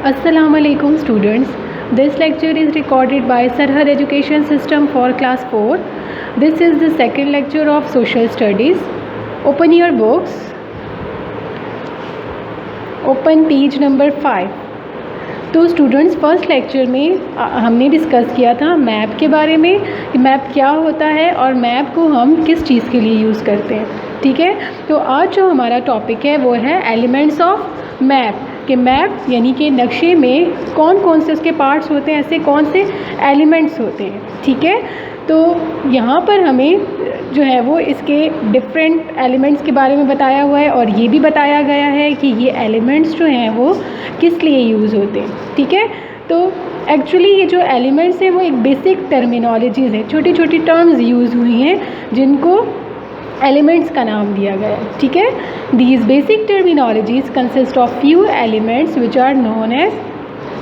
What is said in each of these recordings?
Assalamu alaikum students. This lecture is recorded by Sarhad Education System for class 4. This is the second lecture of social studies. Open your books. Open page number 5. तो students first lecture में हमने discuss किया था map के बारे में कि map क्या होता है और मैप को हम किस चीज़ के लिए यूज़ करते हैं। ठीक है, तो आज जो हमारा टॉपिक है वो है एलिमेंट्स ऑफ मैप कि मैप यानी कि नक्शे में कौन कौन से उसके पार्ट्स होते हैं, ऐसे कौन से एलिमेंट्स होते हैं। ठीक है, तो यहाँ पर हमें जो है वो इसके डिफरेंट एलिमेंट्स के बारे में बताया हुआ है और ये भी बताया गया है कि ये एलिमेंट्स जो हैं वो किस लिए यूज़ होते हैं। ठीक है, तो एक्चुअली ये जो एलिमेंट्स हैं वो एक बेसिक टर्मिनोलॉजीज़ है, छोटी छोटी टर्म्स यूज़ हुई हैं जिनको एलिमेंट्स का नाम दिया गया है। ठीक है, these basic terminologies consist of few elements which are known as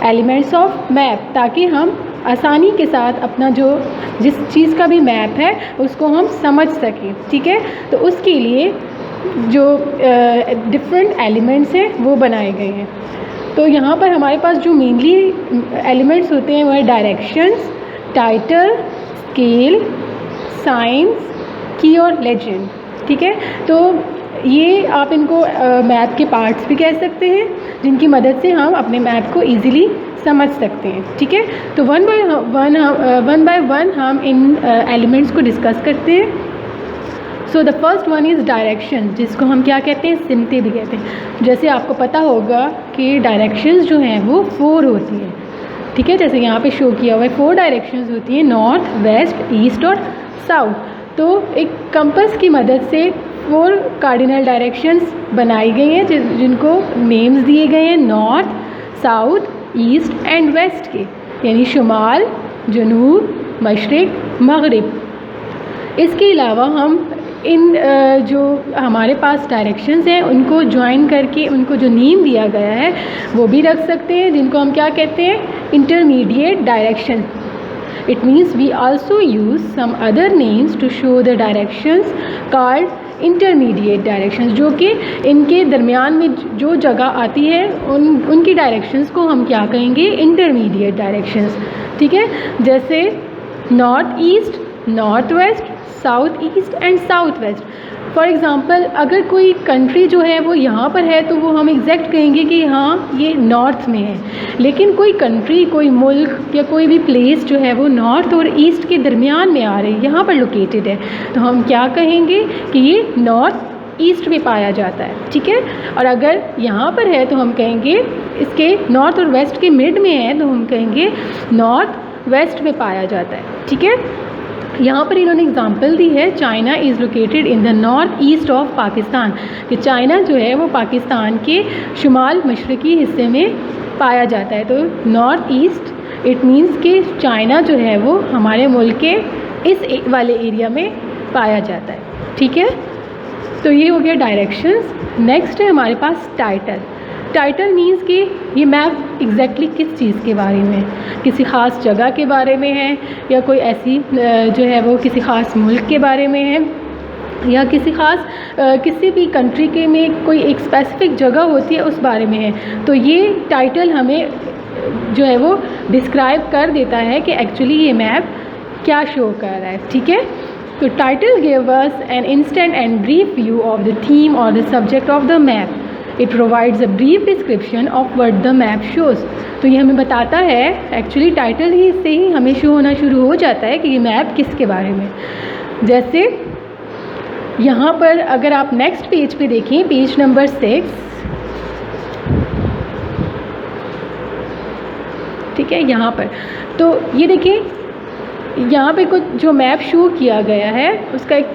elements of map, ताकि हम आसानी के साथ अपना जिस चीज़ का भी मैप है उसको हम समझ सकें। ठीक है, तो उसके लिए जो डिफरेंट एलिमेंट्स हैं वो बनाए गए हैं। तो यहाँ पर हमारे पास जो मेनली एलिमेंट्स होते हैं वो है डायरेक्शंस, टाइटल, स्केल, साइंस, की और लेजेंड। ठीक है, तो ये आप इनको मैप के पार्ट्स भी कह सकते हैं जिनकी मदद से हम अपने मैप को इजीली समझ सकते हैं। ठीक है, तो वन बाय वन हम इन एलिमेंट्स को डिस्कस करते हैं। So the first one is direction, जिसको हम क्या कहते हैं, सिमतें भी कहते हैं। जैसे आपको पता होगा कि डायरेक्शंस जो हैं वो 4 होती हैं। ठीक है, जैसे यहाँ पे शो किया हुआ है 4 डायरेक्शंस होती हैं, नॉर्थ, वेस्ट, ईस्ट और साउथ। तो एक कंपास की मदद से 4 कार्डिनल डायरेक्शंस बनाई गई हैं जिनको नेम्स दिए गए हैं north, south, east and west के, यानी शुमाल, जनूब, मशरिक, मगरिब। इसके अलावा हम इन जो हमारे पास डायरेक्शंस हैं उनको ज्वाइन करके उनको जो नेम दिया गया है वो भी रख सकते हैं, जिनको हम क्या कहते हैं, intermediate direction. It means we also use some other names to show the directions called intermediate directions, जो कि इनके दरमियान में जो जगह आती है उनकी डायरेक्शंस को हम क्या कहेंगे, इंटरमीडिएट डायरेक्शंस। ठीक है, जैसे north east, north west, south east and south west. For example अगर कोई कंट्री जो है वो यहाँ पर है तो वो हम एग्जैक्ट कहेंगे कि हाँ ये नॉर्थ में है, लेकिन कोई कंट्री, कोई मुल्क या कोई भी प्लेस जो है वो नॉर्थ और ईस्ट के दरमियान में आ रही है, यहाँ पर लोकेटेड है, तो हम क्या कहेंगे कि ये नॉर्थ ईस्ट में पाया जाता है। ठीक है, और अगर यहाँ पर है तो हम कहेंगे इसके नॉर्थ और वेस्ट के मिड में है तो हम कहेंगे नॉर्थ वेस्ट में पाया जाता है। ठीक है, यहाँ पर इन्होंने एग्जांपल दी है, China is located in the north east of Pakistan, कि चाइना जो है वो पाकिस्तान के शुमाल मशरक़ी हिस्से में पाया जाता है। तो नॉर्थ ईस्ट इट मीन्स कि चाइना जो है वो हमारे मुल्क के इस वाले एरिया में पाया जाता है। ठीक है, तो ये हो गया डायरेक्शंस। नेक्स्ट है हमारे पास टाइटल। टाइटल मीन्स कि ये मैप एग्जैक्टली किस चीज़ के बारे में, किसी ख़ास जगह के बारे में है या कोई ऐसी जो है वो किसी ख़ास मुल्क के बारे में है या किसी ख़ास किसी भी कंट्री के में कोई एक स्पेसिफ़िक जगह होती है उस बारे में है। तो ये टाइटल हमें जो है वो डिस्क्राइब कर देता है कि एक्चुअली ये मैप क्या शो कर रहा है। ठीक है, तो title give us an instant and brief view of the theme और the subject of the map. It provides a brief description of what the map shows. तो ये हमें बताता है, एक्चुअली टाइटल ही से ही हमें शो होना शुरू हो जाता है कि ये मैप किसके बारे में। जैसे यहाँ पर अगर आप नेक्स्ट पेज पे देखें, पेज नंबर 6, ठीक है, यहाँ पर तो ये देखिए, यहाँ पे कुछ जो मैप शो किया गया है उसका एक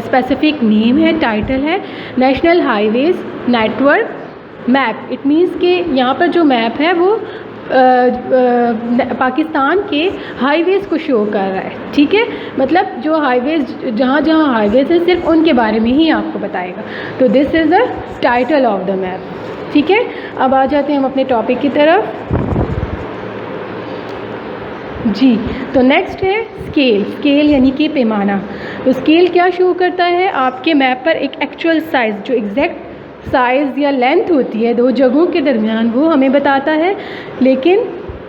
स्पेसिफिक नेम है, टाइटल है national highways network map. It means कि यहाँ पर जो मैप है वो पाकिस्तान के हाईवेज़ को शो कर रहा है। ठीक है, मतलब जो हाईवेज़ जहाँ जहाँ हाईवेज़ है सिर्फ उनके बारे में ही आपको बताएगा। तो this is the title of the map. ठीक है, अब आ जाते हैं हम अपने टॉपिक की तरफ। जी, तो नेक्स्ट है स्केल। स्केल यानी कि पैमाना। तो स्केल क्या शो करता है, आपके मैप पर एक एक्चुअल साइज़ जो एग्जैक्ट साइज़ या लेंथ होती है दो जगहों के दरमियान वो हमें बताता है, लेकिन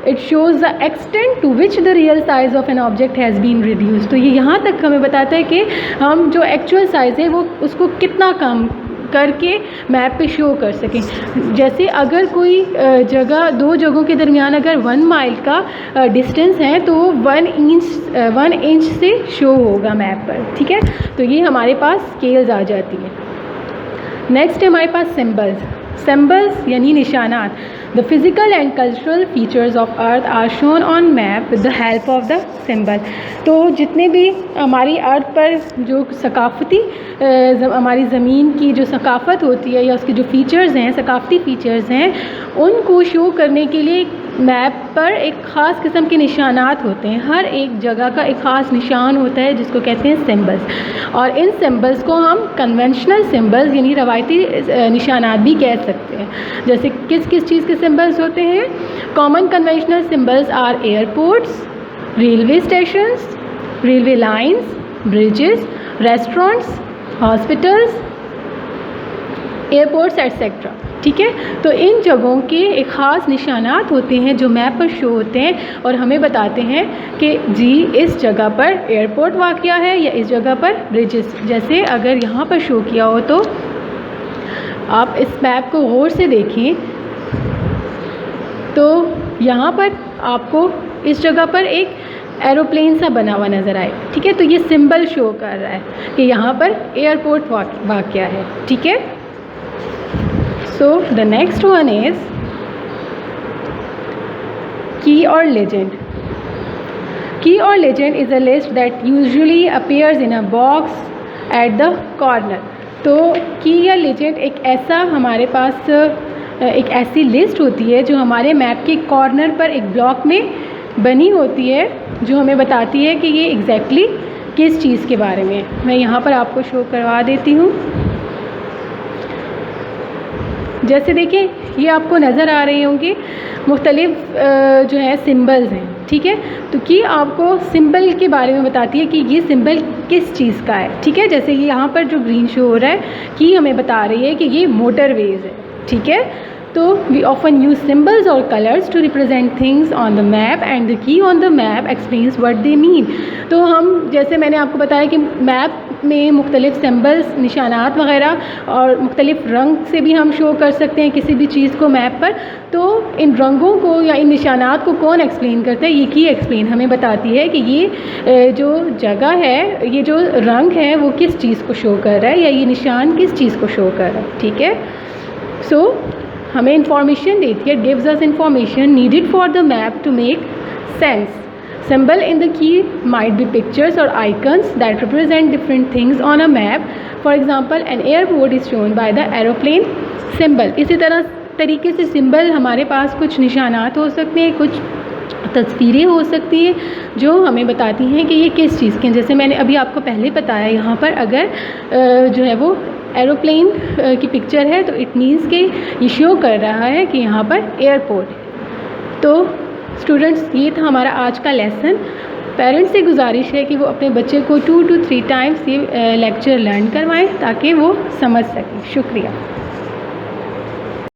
it shows the extent to which the real size of an object has been reduce. तो ये यहाँ तक हमें बताता है कि हम जो एक्चुअल साइज़ है वो उसको कितना कम करके मैप पे शो कर सकें। जैसे अगर कोई जगह दो जगहों के दरमियान अगर 1 माइल का डिस्टेंस है तो वो 1 इंच से शो होगा मैप पर, ठीक है। तो ये हमारे पास स्केल्स आ जाती हैं। नेक्स्ट है हमारे पास सिंबल्स यानी निशानात। The physical and cultural features of earth are shown on map with the help of the symbol. तो जितने भी हमारी अर्थ पर जो सकाफ़ती हमारी ज़मीन की जो सकाफ़त होती है या उसके जो फ़ीचर्स हैं, सकाफ़ती फ़ीचर्स हैं, उनको शो करने के लिए मैप पर एक ख़ास किस्म के निशानात होते हैं। हर एक जगह का एक ख़ास निशान होता है जिसको कहते हैं सिंबल्स। और इन सिंबल्स को हम कन्वेंशनल सिंबल्स यानी रवायती निशानात भी कह सकते हैं। जैसे किस किस चीज़ के सिंबल्स होते हैं? Common conventional symbols are airports, railway stations, railway lines, bridges, restaurants, hospitals, airports etcetera, ठीक है। तो इन जगहों के एक ख़ास निशानात होते हैं जो मैप पर शो होते हैं और हमें बताते हैं कि जी इस जगह पर एयरपोर्ट वाक़या है या इस जगह पर ब्रिजेस। जैसे अगर यहाँ पर शो किया हो तो आप इस मैप को गौर से देखें तो यहाँ पर आपको इस जगह पर एक एरोप्लेन सा बना हुआ नज़र आए, ठीक है। तो ये सिंबल शो कर रहा है कि यहाँ पर एयरपोर्ट वाक़या है, ठीक है। So the next one is key or legend. Key or legend is a list that usually appears in a box at the corner. तो की या लेजेंड एक ऐसा हमारे पास एक ऐसी लिस्ट होती है जो हमारे मैप के कॉर्नर पर एक ब्लॉक में बनी होती है, जो हमें बताती है कि ये एग्जैक्टली किस चीज़ के बारे में। मैं यहाँ पर आपको शो करवा देती हूँ। जैसे देखिए ये आपको नज़र आ रहे होंगे मुख्तलिफ जो है सिंबल्स हैं, ठीक है। तो कि आपको सिंबल के बारे में बताती है कि ये सिंबल किस चीज़ का है, ठीक है। जैसे ये यहाँ पर जो ग्रीन शो हो रहा है कि हमें बता रही है कि ये मोटरवेज़ है, ठीक है। तो वी ऑफन यूज सिम्बल्स और colours to represent things on the map and the key on the map explains what they mean. तो हम जैसे मैंने आपको बताया कि मैप में मुख्तलिफ सिम्बल्स, निशानात वग़ैरह और मुख्तलिफ रंग से भी हम शो कर सकते हैं किसी भी चीज़ को मैप पर। तो इन रंगों को या इन निशानात को कौन एक्सप्लेन करता है? ये की एक्सप्लेन हमें बताती है कि ये जो जगह है, ये जो रंग है वो किस चीज़ को शो कर रहा है या ये निशान किस चीज़ को शो कर रहा है, ठीक है। सो हमें इंफॉर्मेशन देती है, gives us information needed for the map to make sense. Symbol in the key might be pictures or icons that represent different things on a map. For example, an airport is shown by the aeroplane symbol. इसी तरीके से symbol हमारे पास कुछ निशानात हो सकते हैं, कुछ तस्वीरें हो सकती हैं जो हमें बताती हैं कि ये किस चीज़ के हैं। जैसे मैंने अभी आपको पहले बताया, यहाँ पर अगर जो है वो एरोप्लेन की पिक्चर है तो इट मीन्स कि ये शो कर रहा है कि यहाँ पर एयरपोर्ट है। तो स्टूडेंट्स, ये था हमारा आज का लेसन। पेरेंट्स से गुजारिश है कि वो अपने बच्चे को 2 to 3 टाइम्स ये लेक्चर लर्न करवाएं ताकि वो समझ सकें। शुक्रिया।